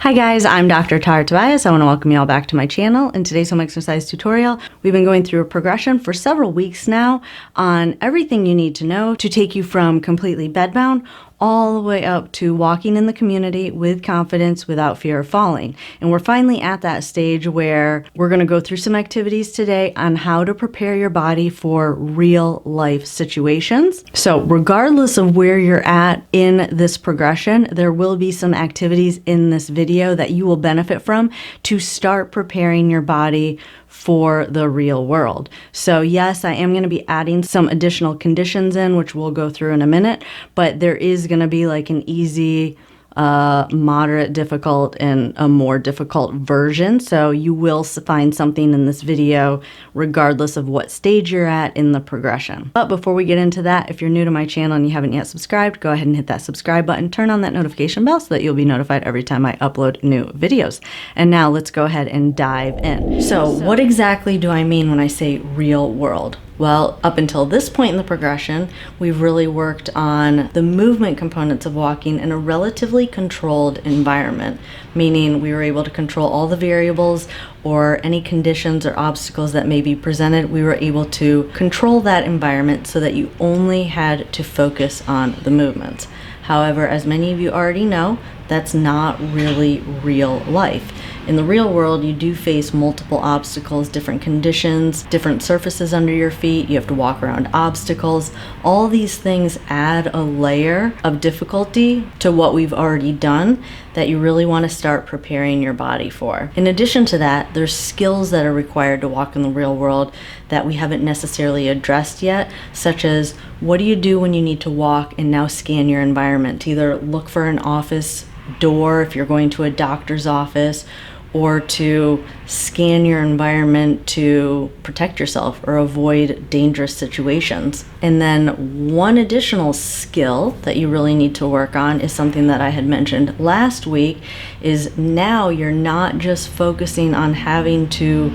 Hi guys, I'm Dr. Tara Tobias. I want to welcome you all back to my channel. In today's home exercise tutorial, we've been going through a progression for several weeks now on everything you need to know to take you from completely bedbound all the way up to walking in the community with confidence without fear of falling. And we're finally at that stage where we're going to go through some activities today on how to prepare your body for real life situations. So regardless of where you're at in this progression, there will be some activities in this video that you will benefit from to start preparing your body for the real world. So yes, I am going to be adding some additional conditions in, which we'll go through in a minute, but there is going to be like an easy, moderate, difficult, and a more difficult version. So you will find something in this video regardless of what stage you're at in the progression. But before we get into that, if you're new to my channel and you haven't yet subscribed, go ahead and hit that subscribe button, turn on that notification bell so that you'll be notified every time I upload new videos. And now let's go ahead and dive in. So what exactly do I mean when I say real world? Well, up until this point in the progression, we've really worked on the movement components of walking in a relatively controlled environment, meaning we were able to control all the variables or any conditions or obstacles that may be presented. We were able to control that environment so that you only had to focus on the movements. However, as many of you already know, that's not really real life. In the real world, you do face multiple obstacles, different conditions, different surfaces under your feet. You have to walk around obstacles. All these things add a layer of difficulty to what we've already done that you really want to start preparing your body for. In addition to that, there's skills that are required to walk in the real world that we haven't necessarily addressed yet, such as what do you do when you need to walk and now scan your environment to either look for an office door if you're going to a doctor's office, or to scan your environment to protect yourself or avoid dangerous situations. And then one additional skill that you really need to work on is something that I had mentioned last week, is now you're not just focusing on having to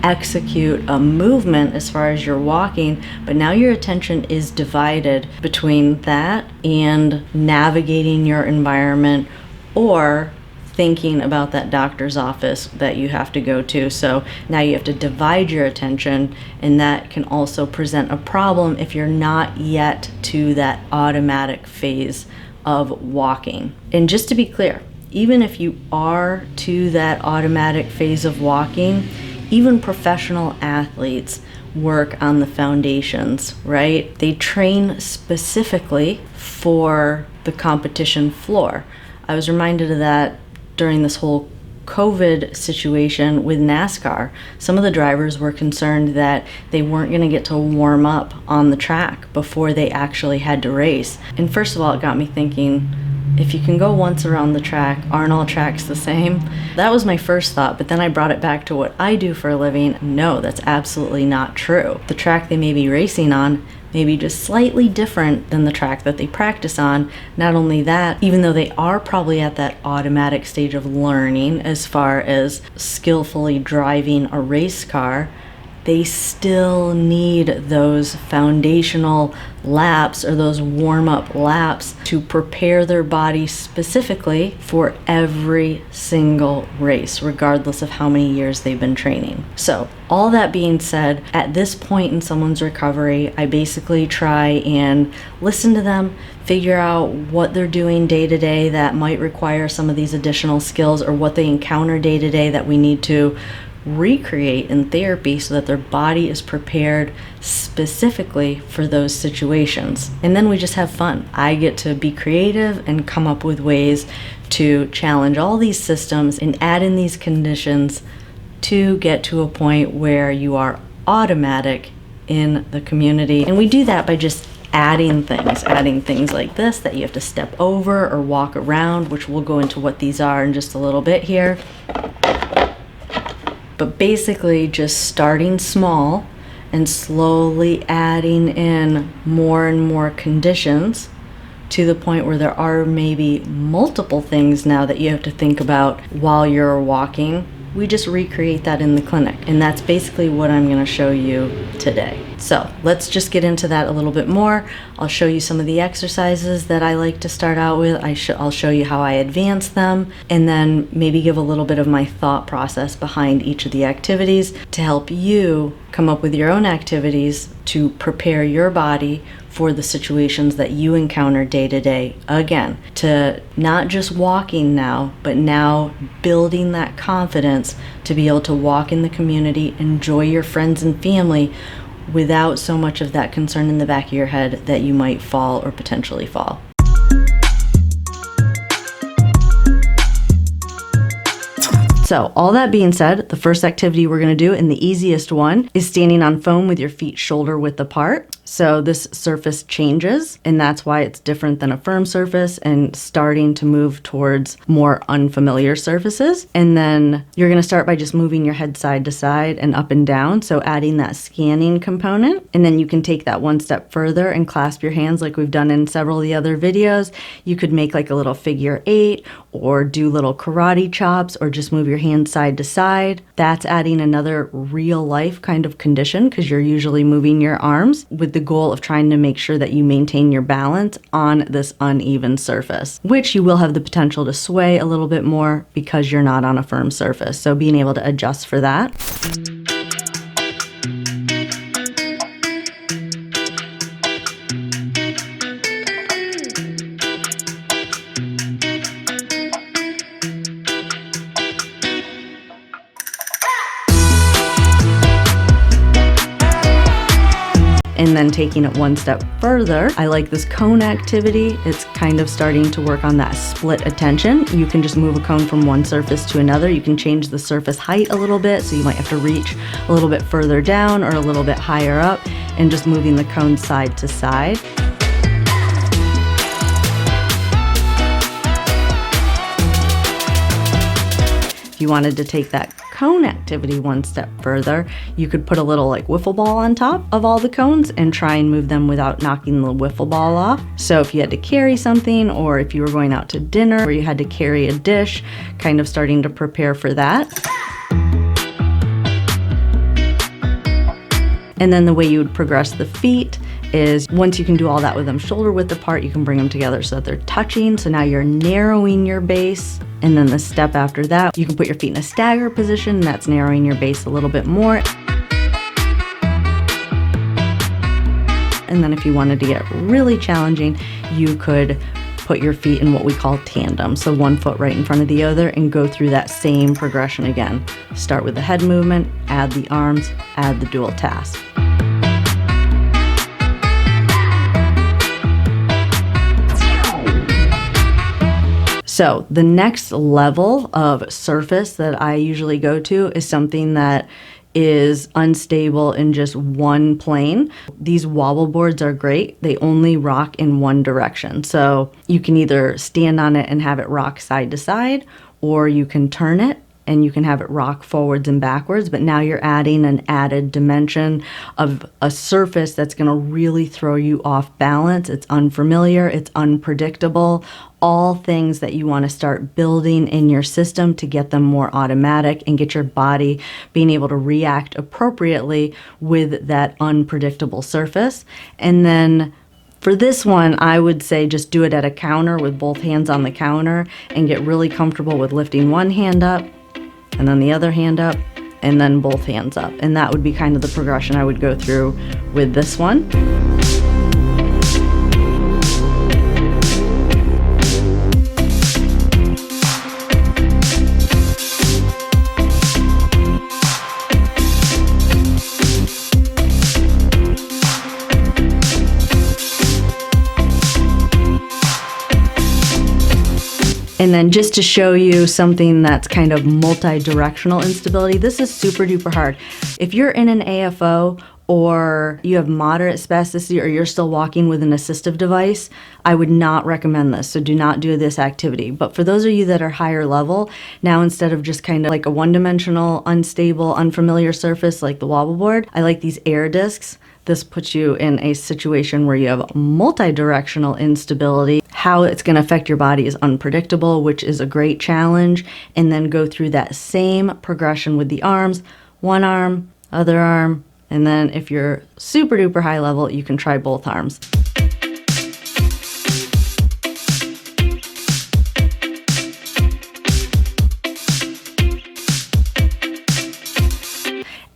execute a movement as far as you're walking, but now your attention is divided between that and navigating your environment or thinking about that doctor's office that you have to go to. So now you have to divide your attention, and that can also present a problem if you're not yet to that automatic phase of walking. And just to be clear, even if you are to that automatic phase of walking, even professional athletes work on the foundations, right? They train specifically for the competition floor. I was reminded of that during this whole COVID situation with NASCAR. Some of the drivers were concerned that they weren't going to get to warm up on the track before they actually had to race. And first of all, it got me thinking, if you can go once around the track, aren't all tracks the same? That was my first thought, but then I brought it back to what I do for a living. No, that's absolutely not true. The track they may be racing on may be just slightly different than the track that they practice on. Not only that, even though they are probably at that automatic stage of learning as far as skillfully driving a race car, they still need those foundational laps or those warm-up laps to prepare their body specifically for every single race, regardless of how many years they've been training. So all that being said, at this point in someone's recovery, I basically try and listen to them, figure out what they're doing day to day that might require some of these additional skills, or what they encounter day to day that we need to recreate in therapy so that their body is prepared specifically for those situations. And then we just have fun. I get to be creative and come up with ways to challenge all these systems and add in these conditions to get to a point where you are automatic in the community. And we do that by just adding things like this that you have to step over or walk around, which we'll go into what these are in just a little bit here. But basically just starting small and slowly adding in more and more conditions to the point where there are maybe multiple things now that you have to think about while you're walking, we just recreate that in the clinic. And that's basically what I'm going to show you today. So let's just get into that a little bit more. I'll show you some of the exercises that I like to start out with. I'll show you how I advance them, and then maybe give a little bit of my thought process behind each of the activities to help you come up with your own activities to prepare your body for the situations that you encounter day to day. Again, to not just walking now, but now building that confidence to be able to walk in the community, enjoy your friends and family without so much of that concern in the back of your head that you might fall or potentially fall. So all that being said, the first activity we're going to do, and the easiest one, is standing on foam with your feet shoulder width apart. So this surface changes, and that's why it's different than a firm surface and starting to move towards more unfamiliar surfaces. And then you're going to start by just moving your head side to side and up and down, so adding that scanning component. And then you can take that one step further and clasp your hands like we've done in several of the other videos. You could make like a little figure 8 or do little karate chops or just move your hands side to side. That's adding another real life kind of condition because you're usually moving your arms with the goal of trying to make sure that you maintain your balance on this uneven surface, which you will have the potential to sway a little bit more because you're not on a firm surface. So being able to adjust for that. And then taking it one step further, I like this cone activity. It's kind of starting to work on that split attention. You can just move a cone from one surface to another. You can change the surface height a little bit, so you might have to reach a little bit further down or a little bit higher up, and just moving the cone side to side. If you wanted to take that cone activity one step further, you could put a little like wiffle ball on top of all the cones and try and move them without knocking the wiffle ball off. So if you had to carry something, or if you were going out to dinner or you had to carry a dish, kind of starting to prepare for that. And then the way you would progress the feet is once you can do all that with them shoulder width apart, you can bring them together so that they're touching. So now you're narrowing your base. And then the step after that, you can put your feet in a stagger position, and that's narrowing your base a little bit more. And then if you wanted to get really challenging, you could put your feet in what we call tandem. So one foot right in front of the other and go through that same progression again. Start with the head movement, add the arms, add the dual task. So the next level of surface that I usually go to is something that is unstable in just one plane. These wobble boards are great. They only rock in one direction. So you can either stand on it and have it rock side to side, or you can turn it and you can have it rock forwards and backwards, but now you're adding an added dimension of a surface that's going to really throw you off balance. It's unfamiliar, it's unpredictable, all things that you want to start building in your system to get them more automatic and get your body being able to react appropriately with that unpredictable surface. And then for this one, I would say just do it at a counter with both hands on the counter and get really comfortable with lifting one hand up and then the other hand up and then both hands up. And that would be kind of the progression I would go through with this one. And then just to show you something that's kind of multi-directional instability, this is super duper hard. If you're in an AFO or you have moderate spasticity or you're still walking with an assistive device, I would not recommend this. So do not do this activity. But for those of you that are higher level, now instead of just kind of like a one-dimensional, unstable, unfamiliar surface like the wobble board, I like these air discs This puts you in a situation where you have multi-directional instability. How it's going to affect your body is unpredictable, which is a great challenge. And then go through that same progression with the arms, one arm, other arm, and then if you're super duper high level, you can try both arms.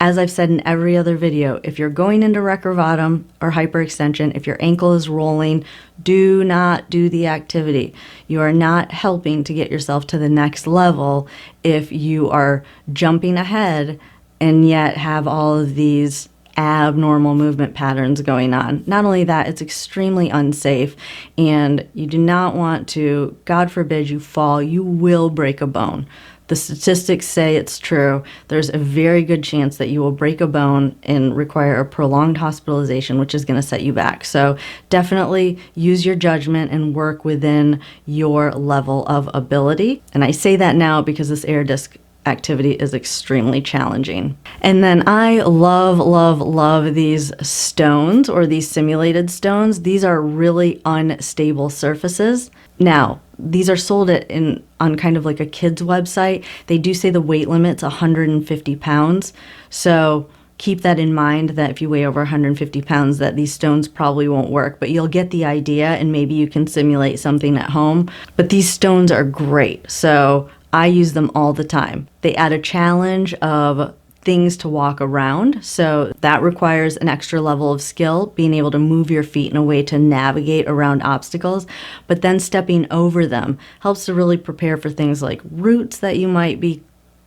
As I've said in every other video, if you're going into recurvatum or hyperextension, if your ankle is rolling, do not do the activity. You are not helping to get yourself to the next level if you are jumping ahead and yet have all of these abnormal movement patterns going on. Not only that, it's extremely unsafe, and you do not want to, God forbid you fall, you will break a bone. The statistics say it's true. There's a very good chance that you will break a bone and require a prolonged hospitalization, which is going to set you back. So definitely use your judgment and work within your level of ability. And I say that now because this air disc activity is extremely challenging. And then I love these stones, or these simulated stones. These are really unstable surfaces. Now, these are sold on kind of like a kid's website. They do say the weight limit's 150 pounds. So keep that in mind, that if you weigh over 150 pounds, that these stones probably won't work, but you'll get the idea, and maybe you can simulate something at home. But these stones are great. So I use them all the time. They add a challenge of things to walk around, so that requires an extra level of skill, being able to move your feet in a way to navigate around obstacles, but then stepping over them helps to really prepare for things like roots that you might be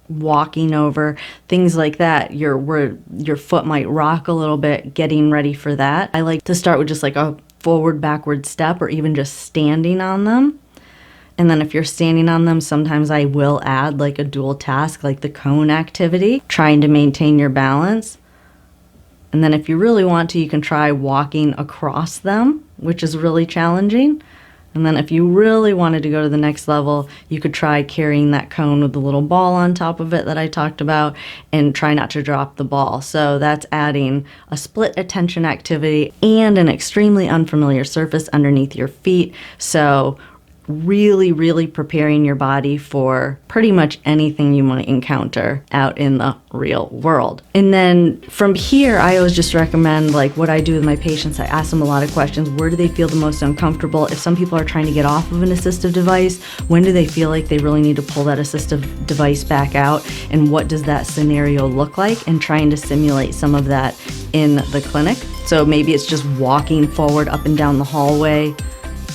walking over, things like that, where your foot might rock a little bit, getting ready for that. I like to start with just like a forward backward step, or even just standing on them. And then if you're standing on them, sometimes I will add like a dual task, like the cone activity, trying to maintain your balance. And then if you really want to, you can try walking across them, which is really challenging. And then if you really wanted to go to the next level, you could try carrying that cone with the little ball on top of it that I talked about, and try not to drop the ball. So that's adding a split attention activity and an extremely unfamiliar surface underneath your feet. So really preparing your body for pretty much anything you might encounter out in the real world. And then from here, I always just recommend, like what I do with my patients, I ask them a lot of questions. Where do they feel the most uncomfortable? If some people are trying to get off of an assistive device, when do they feel like they really need to pull that assistive device back out? And what does that scenario look like? And trying to simulate some of that in the clinic. So maybe it's just walking forward up and down the hallway,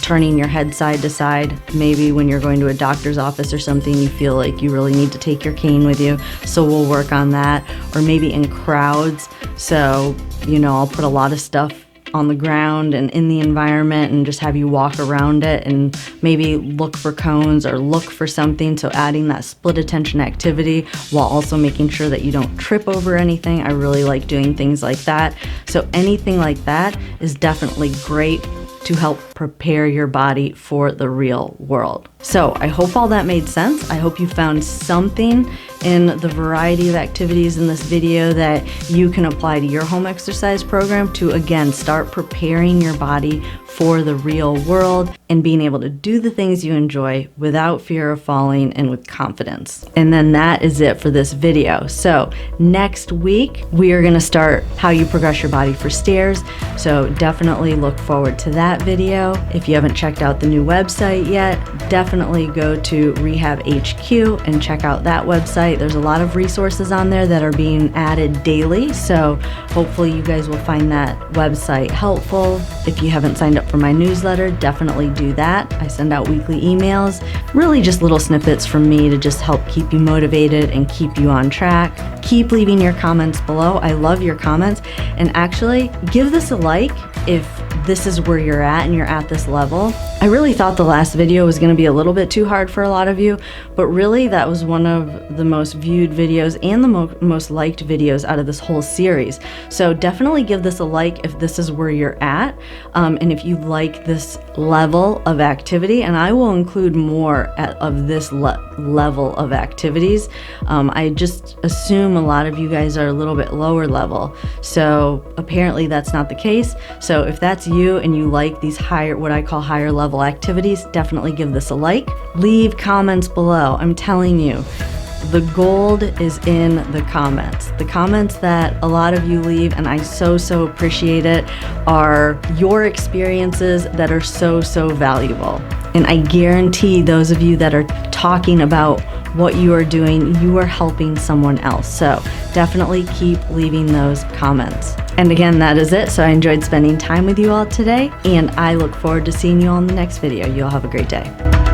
turning your head side to side. Maybe when you're going to a doctor's office or something, you feel like you really need to take your cane with you, so we'll work on that. Or maybe in crowds, so I'll put a lot of stuff on the ground and in the environment and just have you walk around it, and maybe look for cones or look for something. So adding that split attention activity while also making sure that you don't trip over anything. I really like doing things like that. So anything like that is definitely great to help prepare your body for the real world. So I hope all that made sense. I hope you found something in the variety of activities in this video that you can apply to your home exercise program to, again, start preparing your body for the real world and being able to do the things you enjoy without fear of falling and with confidence. And then that is it for this video. So next week, we are gonna start how you progress your body for stairs. So definitely look forward to that video. If you haven't checked out the new website yet, definitely go to Rehab HQ and check out that website. There's a lot of resources on there that are being added daily. So hopefully you guys will find that website helpful. If you haven't signed up for my newsletter, definitely do that. I send out weekly emails, really just little snippets from me to just help keep you motivated and keep you on track. Keep leaving your comments below. I love your comments. And actually, give this a like if this is where you're at and you're at this level. I really thought the last video was gonna be a little bit too hard for a lot of you, but really that was one of the most viewed videos and the most liked videos out of this whole series. So definitely give this a like if this is where you're at, and if you like this level of activity, and I will include more of this level of activities. I just assume a lot of you guys are a little bit lower level, so apparently that's not the case. So if that's you and you like these higher, what I call higher level activities, definitely give this a like. Leave comments below. I'm telling you, the gold is in the comments. The comments that a lot of you leave, and I so appreciate it, are your experiences that are so valuable. And I guarantee those of you that are talking about what you are doing, you are helping someone else. So definitely keep leaving those comments. And again, that is it. So I enjoyed spending time with you all today, and I look forward to seeing you all in the next video. You all have a great day.